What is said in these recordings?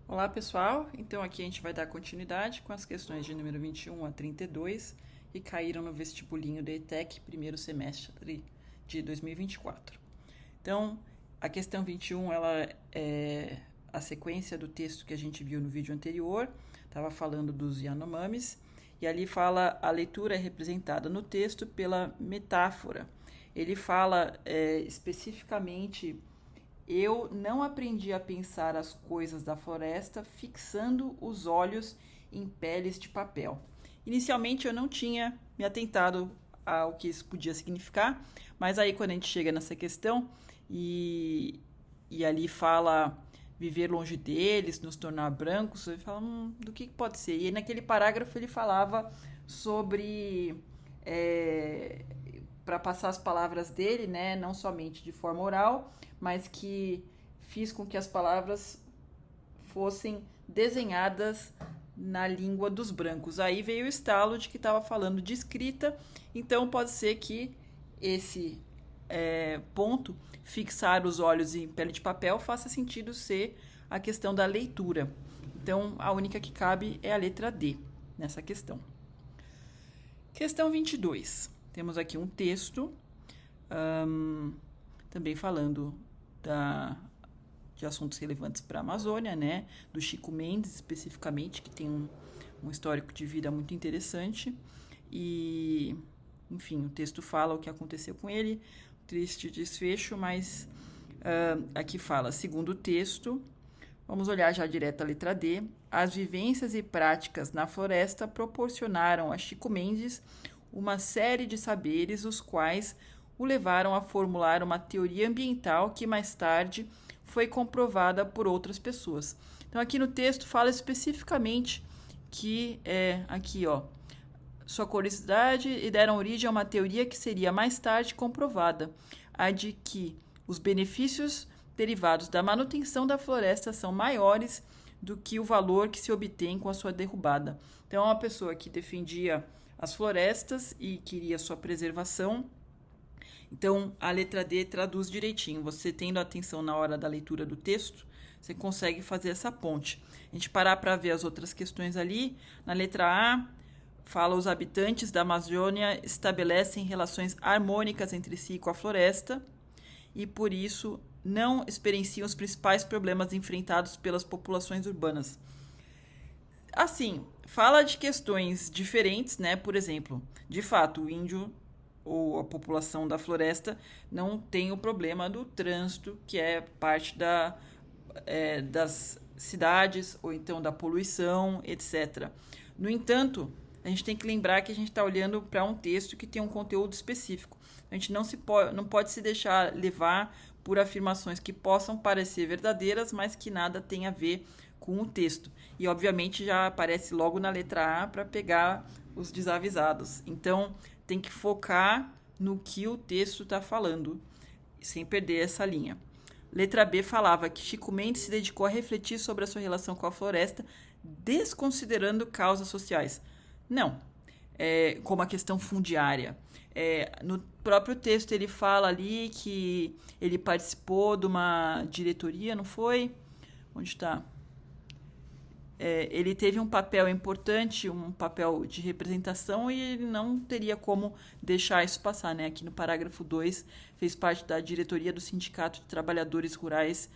Olá, pessoal. Então aqui a gente vai dar continuidade com as questões de número 21 a 32 que caíram no vestibulinho da ETEC primeiro semestre de 2024. Então, a questão 21, ela é a sequência do texto que a gente viu no vídeo anterior, estava falando dos Yanomamis, e ali fala a leitura é representada no texto pela metáfora. Ele fala especificamente: eu não aprendi a pensar as coisas da floresta fixando os olhos em peles de papel. Inicialmente eu não tinha me atentado ao que isso podia significar, mas aí quando a gente chega nessa questão e ali fala viver longe deles, nos tornar brancos, ele fala, do que pode ser? E aí, naquele parágrafo ele falava sobre para passar as palavras dele, né, não somente de forma oral, mas que fiz com que as palavras fossem desenhadas na língua dos brancos. Aí veio o estalo de que estava falando de escrita, então pode ser que esse ponto, fixar os olhos em pele de papel, faça sentido ser a questão da leitura. Então, a única que cabe é a letra D nessa questão. Questão 22. Temos aqui um texto também falando de assuntos relevantes para a Amazônia, né? Do Chico Mendes, especificamente, que tem um histórico de vida muito interessante. E, enfim, o texto fala o que aconteceu com ele, triste desfecho, mas aqui fala, segundo o texto, vamos olhar já direto a letra D, as vivências e práticas na floresta proporcionaram a Chico Mendes uma série de saberes, os quais o levaram a formular uma teoria ambiental que mais tarde foi comprovada por outras pessoas. Então, aqui no texto fala especificamente que aqui, ó, sua curiosidade e deram origem a uma teoria que seria mais tarde comprovada, a de que os benefícios derivados da manutenção da floresta são maiores do que o valor que se obtém com a sua derrubada. Então, é uma pessoa que defendia as florestas e queria sua preservação. Então, a letra D traduz direitinho. Você tendo atenção na hora da leitura do texto, você consegue fazer essa ponte. A gente parar para ver as outras questões ali. Na letra A, fala os habitantes da Amazônia estabelecem relações harmônicas entre si e com a floresta e, por isso, não experienciam os principais problemas enfrentados pelas populações urbanas. Assim, fala de questões diferentes, né? Por exemplo, de fato, o índio ou a população da floresta não tem o problema do trânsito, que é parte das cidades, ou então da poluição, etc. No entanto, a gente tem que lembrar que a gente está olhando para um texto que tem um conteúdo específico. A gente não pode se deixar levar por afirmações que possam parecer verdadeiras, mas que nada tem a ver com o texto. E, obviamente, já aparece logo na letra A para pegar os desavisados. Então, tem que focar no que o texto está falando, sem perder essa linha. Letra B falava que Chico Mendes se dedicou a refletir sobre a sua relação com a floresta, desconsiderando causas sociais. Não, como a questão fundiária. No próprio texto ele fala ali que ele participou de uma diretoria, não foi? Onde está? Ele teve um papel importante, um papel de representação, e ele não teria como deixar isso passar, né? Aqui no parágrafo 2, fez parte da diretoria do Sindicato de Trabalhadores Rurais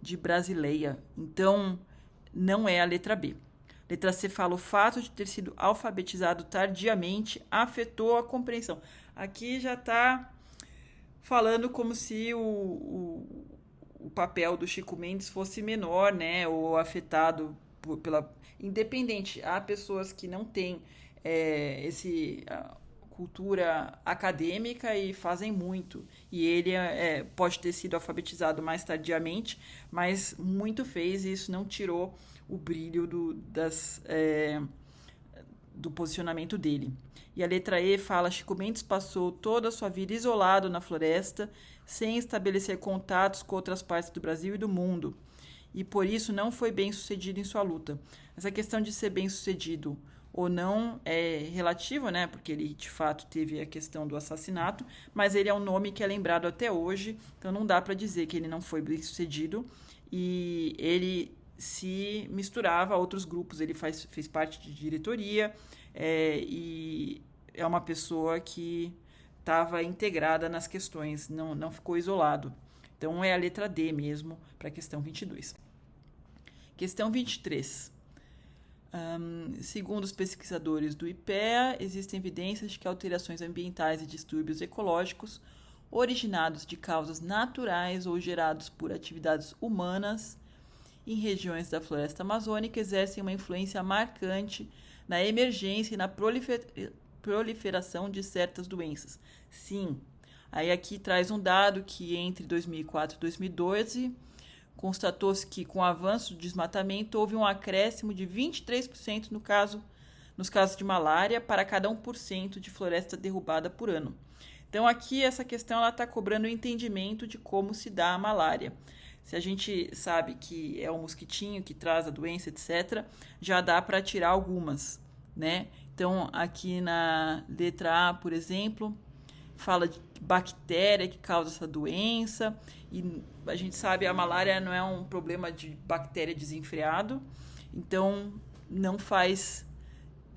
de Brasileia. Então, não é a letra B. Letra C fala, o fato de ter sido alfabetizado tardiamente afetou a compreensão. Aqui já está falando como se o papel do Chico Mendes fosse menor, né? Ou afetado pela independente. Há pessoas que não têm cultura acadêmica e fazem muito. E ele pode ter sido alfabetizado mais tardiamente, mas muito fez e isso não tirou o brilho do posicionamento dele. E a letra E fala, Chico Mendes passou toda a sua vida isolado na floresta, sem estabelecer contatos com outras partes do Brasil e do mundo. E por isso não foi bem sucedido em sua luta. Essa questão de ser bem sucedido ou não é relativo, né? Porque ele de fato teve a questão do assassinato, mas ele é um nome que é lembrado até hoje, então não dá para dizer que ele não foi bem sucedido. E ele se misturava a outros grupos. Ele fez parte de diretoria e é uma pessoa que estava integrada nas questões, não ficou isolado. Então, é a letra D mesmo para a questão 22. Questão 23. Segundo os pesquisadores do IPEA, existem evidências de que alterações ambientais e distúrbios ecológicos originados de causas naturais ou gerados por atividades humanas em regiões da floresta amazônica exercem uma influência marcante na emergência e na proliferação de certas doenças. Sim, aí aqui traz um dado que entre 2004 e 2012 constatou-se que com o avanço do desmatamento houve um acréscimo de 23% nos casos de malária para cada 1% de floresta derrubada por ano. Então aqui essa questão está cobrando o entendimento de como se dá a malária. Se a gente sabe que é o mosquitinho que traz a doença, etc., já dá para tirar algumas, né? Então, aqui na letra A, por exemplo, fala de bactéria que causa essa doença. E a gente sabe que a malária não é um problema de bactéria desenfreado. Então, não faz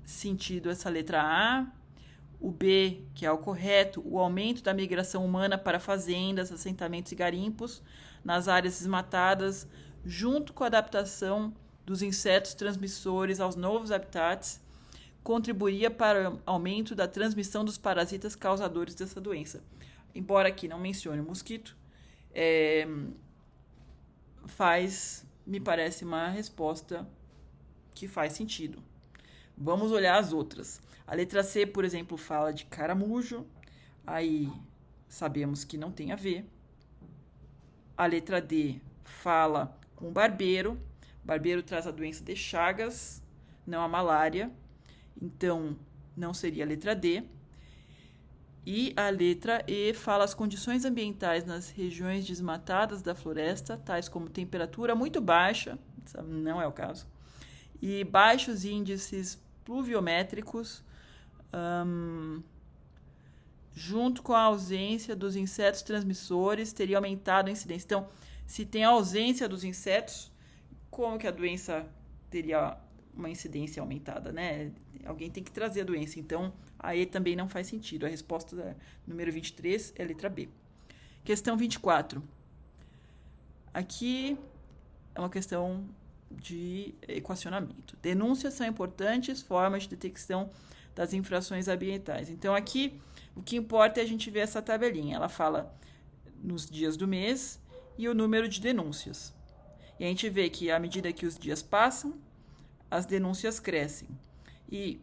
sentido essa letra A. O B, que é o correto, o aumento da migração humana para fazendas, assentamentos e garimpos nas áreas desmatadas, junto com a adaptação dos insetos transmissores aos novos habitats, contribuiria para o aumento da transmissão dos parasitas causadores dessa doença. Embora aqui não mencione o mosquito, me parece uma resposta que faz sentido. Vamos olhar as outras. A letra C, por exemplo, fala de caramujo, aí sabemos que não tem a ver. A letra D fala com barbeiro. Barbeiro traz a doença de Chagas, não a malária. Então, não seria a letra D. E a letra E fala as condições ambientais nas regiões desmatadas da floresta, tais como temperatura muito baixa, não é o caso, e baixos índices pluviométricos, junto com a ausência dos insetos transmissores, teria aumentado a incidência. Então, se tem a ausência dos insetos, como que a doença teria uma incidência aumentada, né? Alguém tem que trazer a doença. Então, a E também não faz sentido. A resposta número 23 é a letra B. Questão 24. Aqui é uma questão de equacionamento. Denúncias são importantes formas de detecção das infrações ambientais. Então, aqui, o que importa é a gente ver essa tabelinha. Ela fala nos dias do mês e o número de denúncias. E a gente vê que, à medida que os dias passam, as denúncias crescem. E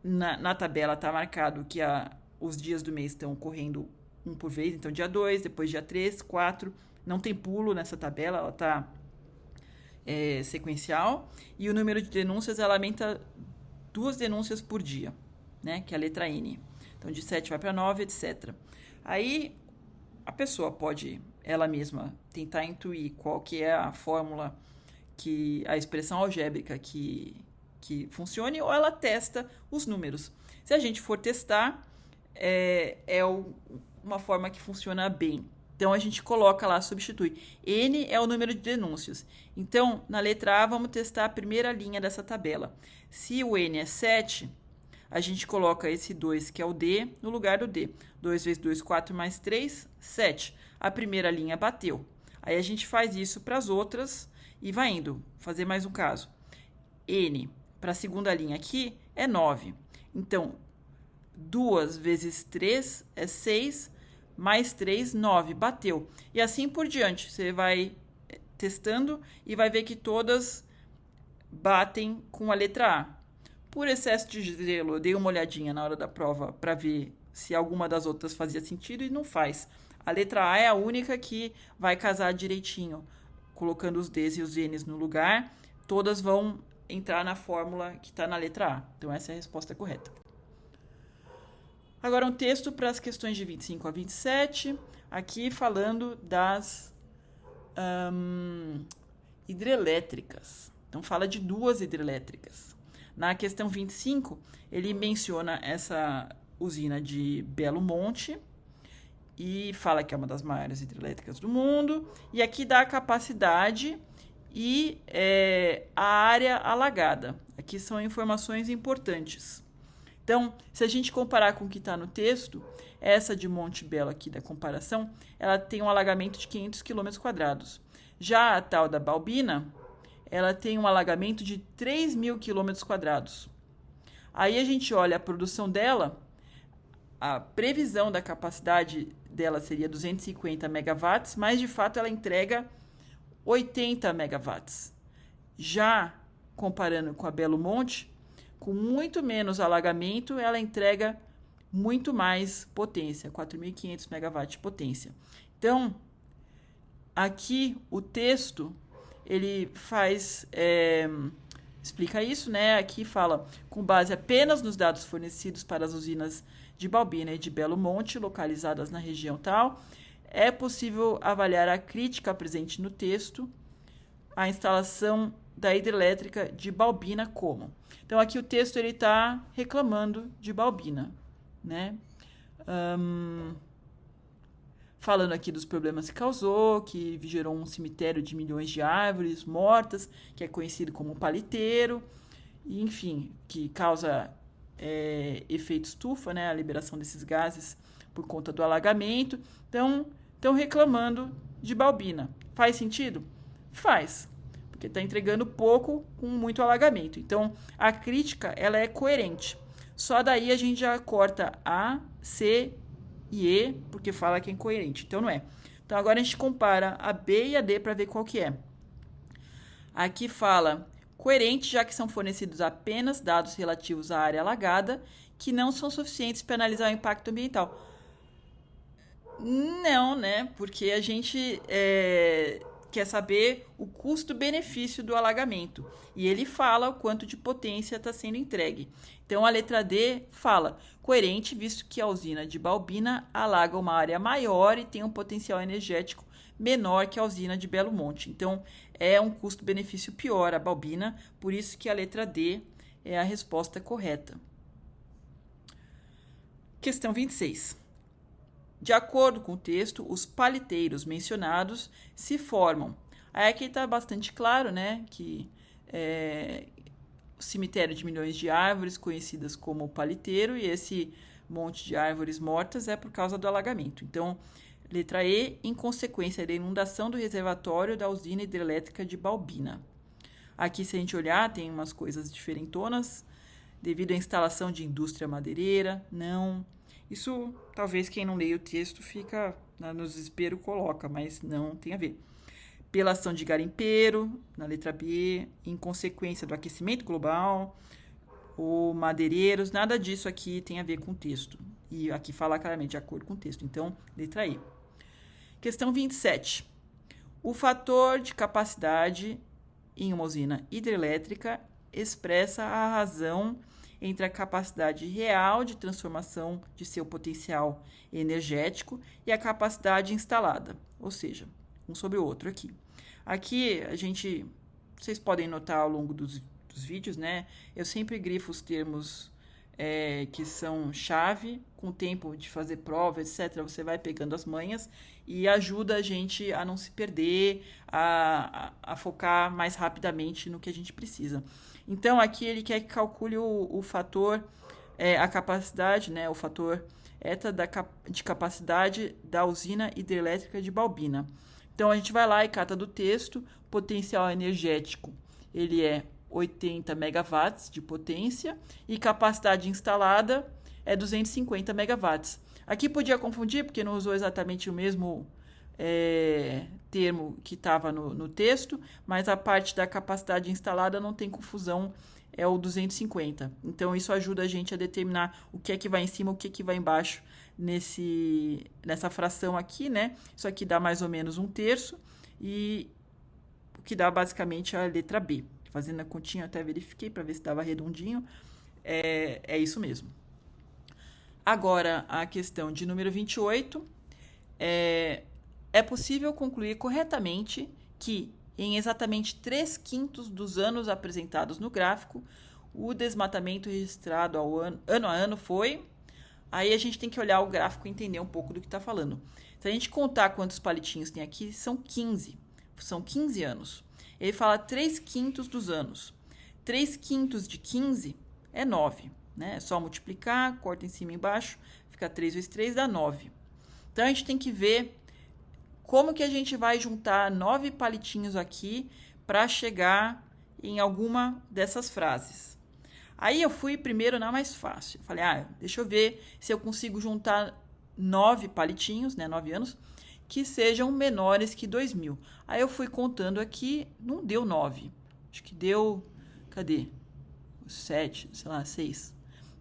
na tabela está marcado que os dias do mês estão correndo um por vez. Então, dia 2, depois dia 3, 4. Não tem pulo nessa tabela, ela está sequencial. E o número de denúncias, ela aumenta 2 denúncias por dia, né? Que é a letra N. Então, de 7 vai para 9, etc. Aí, a pessoa pode, ela mesma, tentar intuir qual que é a fórmula, a expressão algébrica que funcione, ou ela testa os números. Se a gente for testar, uma forma que funciona bem. Então, a gente coloca lá, substitui. N é o número de denúncias. Então, na letra A, vamos testar a primeira linha dessa tabela. Se o N é 7, a gente coloca esse 2, que é o D, no lugar do D. 2 vezes 2, 4 mais 3, 7. A primeira linha bateu. Aí a gente faz isso para as outras e vai indo. Fazer mais um caso. N, para a segunda linha aqui, é 9. Então, 2 vezes 3 é 6, mais 3, 9. Bateu. E assim por diante. Você vai testando e vai ver que todas batem com a letra A. Por excesso de gelo, eu dei uma olhadinha na hora da prova para ver se alguma das outras fazia sentido e não faz. A letra A é a única que vai casar direitinho, colocando os Ds e os Ns no lugar. Todas vão entrar na fórmula que está na letra A. Então, essa é a resposta correta. Agora, um texto para as questões de 25 a 27, aqui falando das hidrelétricas. Então, fala de 2 hidrelétricas. Na questão 25, ele menciona essa usina de Belo Monte e fala que é uma das maiores hidrelétricas do mundo. E aqui dá a capacidade e a área alagada. Aqui são informações importantes. Então, se a gente comparar com o que está no texto, essa de Monte Belo aqui da comparação, ela tem um alagamento de 500 km². Já a tal da Balbina, ela tem um alagamento de 3.000 km². Aí a gente olha a produção dela, a previsão da capacidade dela seria 250 megawatts, mas de fato ela entrega 80 megawatts. Já comparando com a Belo Monte, com muito menos alagamento, ela entrega muito mais potência, 4.500 megawatts de potência. Então, aqui o texto, ele explica isso, né? Aqui fala, com base apenas nos dados fornecidos para as usinas de Balbina e de Belo Monte, localizadas na região tal, é possível avaliar a crítica presente no texto, a instalação da hidrelétrica de Balbina como. Então, aqui o texto está reclamando de Balbina, né? Falando aqui dos problemas que causou, que gerou um cemitério de milhões de árvores mortas, que é conhecido como paliteiro, e, enfim, que causa efeito estufa, né? A liberação desses gases por conta do alagamento. Então, estão reclamando de Balbina. Faz sentido? Faz, porque está entregando pouco com muito alagamento. Então, a crítica ela é coerente. Só daí a gente já corta A, C e E, porque fala que é incoerente. Então, não é. Então, agora a gente compara a B e a D para ver qual que é. Aqui fala coerente, já que são fornecidos apenas dados relativos à área alagada, que não são suficientes para analisar o impacto ambiental. Não, né? Porque a gente quer saber o custo-benefício do alagamento. E ele fala o quanto de potência está sendo entregue. Então, a letra D fala coerente, visto que a usina de Balbina alaga uma área maior e tem um potencial energético menor que a usina de Belo Monte. Então, é um custo-benefício pior a Balbina, por isso que a letra D é a resposta correta. Questão 26. De acordo com o texto, os paliteiros mencionados se formam. Aí aqui está bastante claro, né, que o cemitério de milhões de árvores, conhecidas como paliteiro, e esse monte de árvores mortas é por causa do alagamento. Então, letra E, em consequência da inundação do reservatório da usina hidrelétrica de Balbina. Aqui, se a gente olhar, tem umas coisas diferentonas, devido à instalação de indústria madeireira, não. Isso, talvez quem não leia o texto fica no desespero, coloca, mas não tem a ver. Pela ação de garimpeiro, na letra B, em consequência do aquecimento global, ou madeireiros, nada disso aqui tem a ver com o texto. E aqui fala claramente de acordo com o texto. Então, letra E. Questão 27. O fator de capacidade em uma usina hidrelétrica expressa a razão entre a capacidade real de transformação de seu potencial energético e a capacidade instalada, ou seja, um sobre o outro aqui. Aqui, vocês podem notar ao longo dos vídeos, né? Eu sempre grifo os termos que são chave, com o tempo de fazer prova, etc. Você vai pegando as manhas e ajuda a gente a não se perder, a focar mais rapidamente no que a gente precisa. Então, aqui ele quer que calcule o fator, a capacidade, né, o fator eta de capacidade da usina hidrelétrica de Balbina. Então, a gente vai lá e cata do texto, potencial energético, ele é 80 megawatts de potência e capacidade instalada é 250 megawatts. Aqui podia confundir, porque não usou exatamente o mesmo termo que estava no texto, mas a parte da capacidade instalada não tem confusão, é o 250. Então, isso ajuda a gente a determinar o que é que vai em cima, o que é que vai embaixo nessa fração aqui, né? Isso aqui dá mais ou menos 1/3 e o que dá basicamente a letra B. Fazendo a continha, até verifiquei para ver se estava redondinho. É isso mesmo. Agora, a questão de número 28. É possível concluir corretamente que, em exatamente 3/5 dos anos apresentados no gráfico, o desmatamento registrado ano a ano foi... Aí a gente tem que olhar o gráfico e entender um pouco do que está falando. Se a gente contar quantos palitinhos tem aqui, são 15. São 15 anos. Ele fala 3/5 dos anos. 3/5 de 15 é 9, né? É só multiplicar, corta em cima e embaixo, fica 3 vezes 3 dá 9. Então, a gente tem que ver como que a gente vai juntar 9 palitinhos aqui para chegar em alguma dessas frases. Aí eu fui primeiro na mais fácil. Falei, deixa eu ver se eu consigo juntar 9 palitinhos, né, 9 anos, que sejam menores que 2000. Aí eu fui contando aqui, não deu 9. Acho que deu, cadê? 7, sei lá, 6.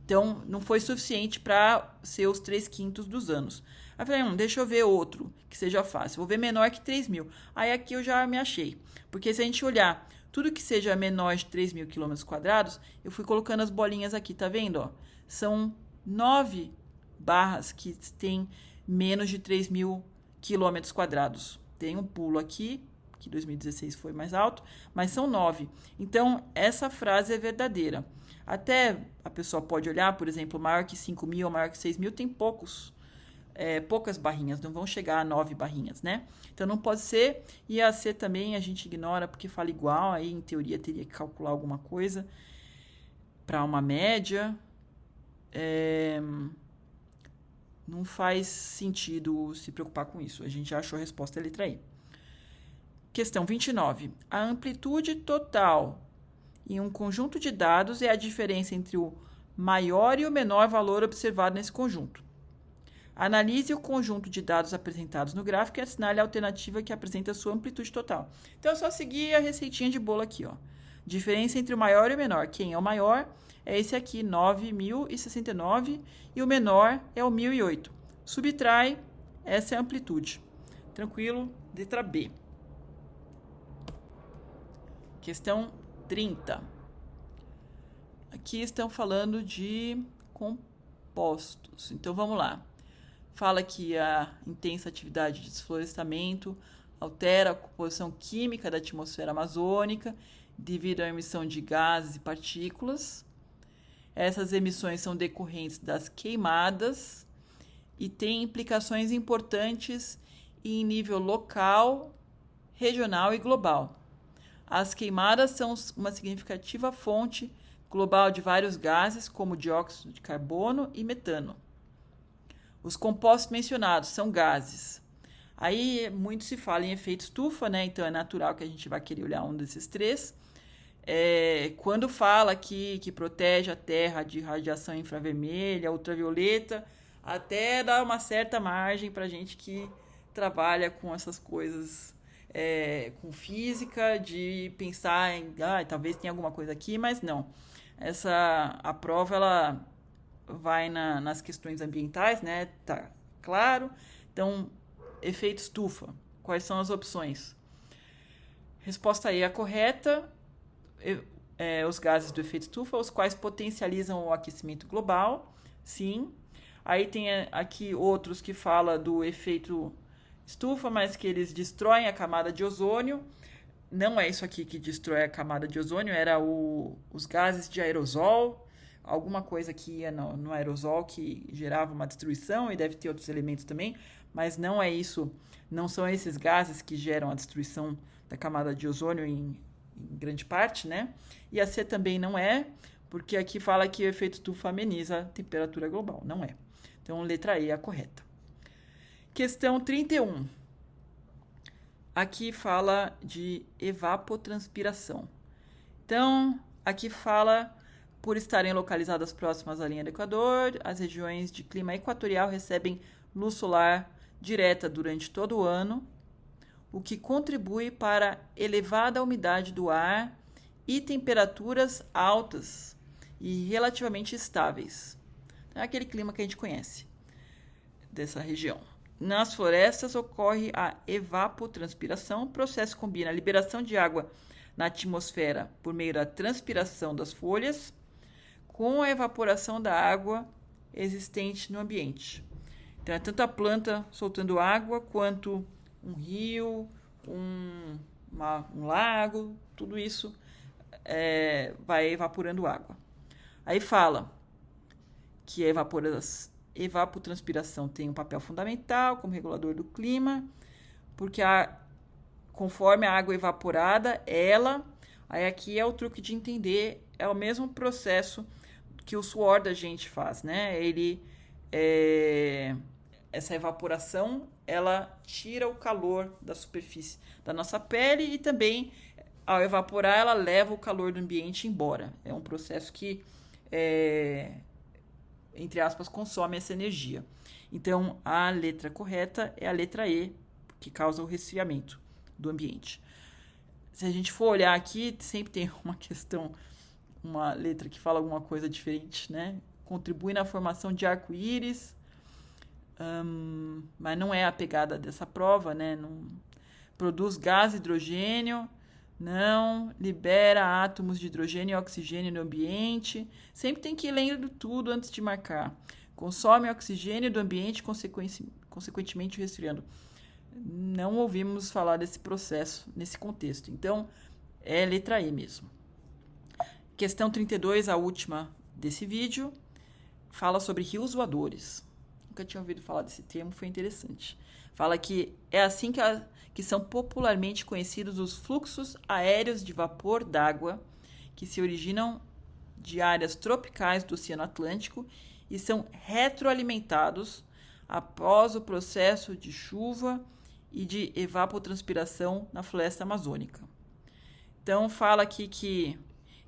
Então, não foi suficiente para ser os 3/5 dos anos. Aí eu falei, deixa eu ver outro que seja fácil. Vou ver menor que 3.000. Aí aqui eu já me achei. Porque se a gente olhar tudo que seja menor de 3.000 km², eu fui colocando as bolinhas aqui, tá vendo? Ó? São 9 barras que têm menos de 3.000 km². Tem um pulo aqui, que 2016 foi mais alto, mas são 9. Então, essa frase é verdadeira. Até a pessoa pode olhar, por exemplo, maior que 5.000 ou maior que 6.000, tem poucas barrinhas, não vão chegar a 9 barrinhas, né? Então, não pode ser. E a C também a gente ignora porque fala igual, aí em teoria teria que calcular alguma coisa para uma média. Não faz sentido se preocupar com isso. A gente já achou a resposta, a letra E. Questão 29. A amplitude total em um conjunto de dados é a diferença entre o maior e o menor valor observado nesse conjunto. Analise o conjunto de dados apresentados no gráfico e assinale a alternativa que apresenta a sua amplitude total. Então, é só seguir a receitinha de bolo aqui, ó. Diferença entre o maior e o menor. Quem é o maior é esse aqui, 9.069, e o menor é o 1.008. Subtrai, essa é a amplitude. Tranquilo? Letra B. Questão 30. Aqui estão falando de compostos. Então, vamos lá. Fala que a intensa atividade de desflorestamento altera a composição química da atmosfera amazônica devido à emissão de gases e partículas. Essas emissões são decorrentes das queimadas e têm implicações importantes em nível local, regional e global. As queimadas são uma significativa fonte global de vários gases, como dióxido de carbono e metano. Os compostos mencionados são gases. Aí muito se fala em efeito estufa, né? Então é natural que a gente vai querer olhar um desses três. Quando fala aqui que protege a Terra de radiação infravermelha, ultravioleta, até dá uma certa margem para a gente que trabalha com essas coisas, com física, de pensar em, talvez tenha alguma coisa aqui, mas não. A prova, ela vai nas questões ambientais, né? Tá claro. Então, efeito estufa. Quais são as opções? Resposta E, a correta. Os gases do efeito estufa, os quais potencializam o aquecimento global. Sim. Aí tem aqui outros que falam do efeito estufa, mas que eles destroem a camada de ozônio. Não é isso aqui que destrói a camada de ozônio, era os gases de aerosol, alguma coisa que ia no aerosol que gerava uma destruição, e deve ter outros elementos também, mas não é isso, não são esses gases que geram a destruição da camada de ozônio em grande parte, né? E a C também não é, porque aqui fala que o efeito estufa ameniza a temperatura global, não é. Então, letra E é a correta. Questão 31. Aqui fala de evapotranspiração. Então, aqui fala, por estarem localizadas próximas à linha do Equador, as regiões de clima equatorial recebem luz solar direta durante todo o ano, o que contribui para a elevada umidade do ar e temperaturas altas e relativamente estáveis. É aquele clima que a gente conhece dessa região. Nas florestas ocorre a evapotranspiração. O processo combina a liberação de água na atmosfera por meio da transpiração das folhas com a evaporação da água existente no ambiente. Então, é tanto a planta soltando água quanto um rio, um lago, tudo isso vai evaporando água. Aí fala que a evapotranspiração tem um papel fundamental como regulador do clima, porque conforme a água evaporada, aí aqui é o truque de entender, é o mesmo processo que o suor da gente faz, né? Essa evaporação, ela tira o calor da superfície da nossa pele e também, ao evaporar, ela leva o calor do ambiente embora. É um processo que, entre aspas, consome essa energia. Então, a letra correta é a letra E, que causa o resfriamento do ambiente. Se a gente for olhar aqui, sempre tem uma questão, uma letra que fala alguma coisa diferente, né? Contribui na formação de arco-íris, mas não é a pegada dessa prova, né? Não produz gás hidrogênio, não libera átomos de hidrogênio e oxigênio no ambiente. Sempre tem que ir lendo tudo antes de marcar. Consome oxigênio do ambiente, consequentemente resfriando. Não ouvimos falar desse processo nesse contexto. Então, é letra E mesmo. Questão 32, a última desse vídeo, fala sobre rios voadores. Nunca tinha ouvido falar desse termo, foi interessante. Fala que é assim que são popularmente conhecidos os fluxos aéreos de vapor d'água que se originam de áreas tropicais do Oceano Atlântico e são retroalimentados após o processo de chuva e de evapotranspiração na floresta amazônica. Então, fala aqui que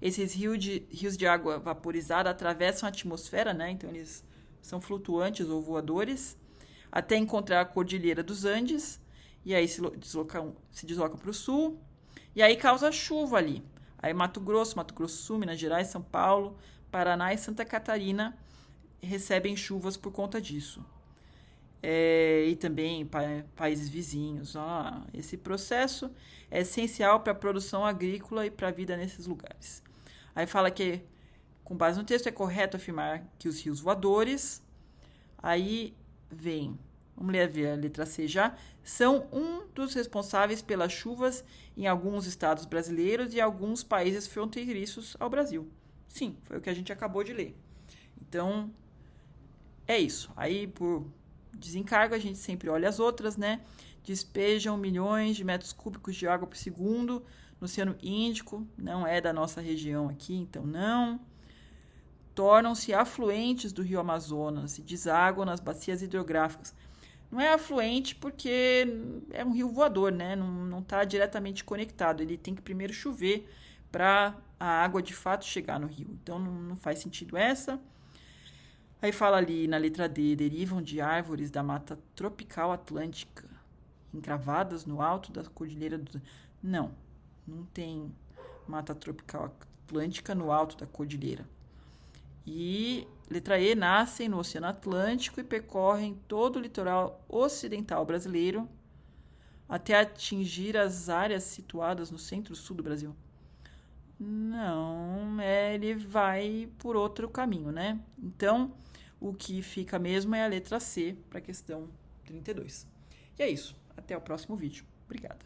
esses rios de água vaporizada atravessam a atmosfera, né? Então, eles são flutuantes ou voadores, até encontrar a Cordilheira dos Andes, e aí se deslocam para o sul, e aí causa chuva ali. Aí Mato Grosso do Sul, Minas Gerais, São Paulo, Paraná e Santa Catarina recebem chuvas por conta disso. E também países vizinhos. Esse processo é essencial para a produção agrícola e para a vida nesses lugares. Aí fala que, com base no texto, é correto afirmar que os rios voadores, aí vem, vamos ver a letra C já, são um dos responsáveis pelas chuvas em alguns estados brasileiros e alguns países fronteiriços ao Brasil. Sim, foi o que a gente acabou de ler. Então, é isso. Aí, por desencargo, a gente sempre olha as outras, né? Despejam milhões de metros cúbicos de água por segundo no Oceano Índico, não é da nossa região aqui, então não. Tornam-se afluentes do rio Amazonas e desaguam nas bacias hidrográficas. Não é afluente porque é um rio voador, né? Não está diretamente conectado. Ele tem que primeiro chover para a água de fato chegar no rio. Então não faz sentido essa. Aí fala ali na letra D, derivam de árvores da mata tropical atlântica, encravadas no alto da Cordilheira do... Não tem mata tropical atlântica no alto da cordilheira. E letra E, nascem no Oceano Atlântico e percorrem todo o litoral ocidental brasileiro até atingir as áreas situadas no centro-sul do Brasil. Não, ele vai por outro caminho, né? Então, o que fica mesmo é a letra C para a questão 32. E é isso. Até o próximo vídeo. Obrigada.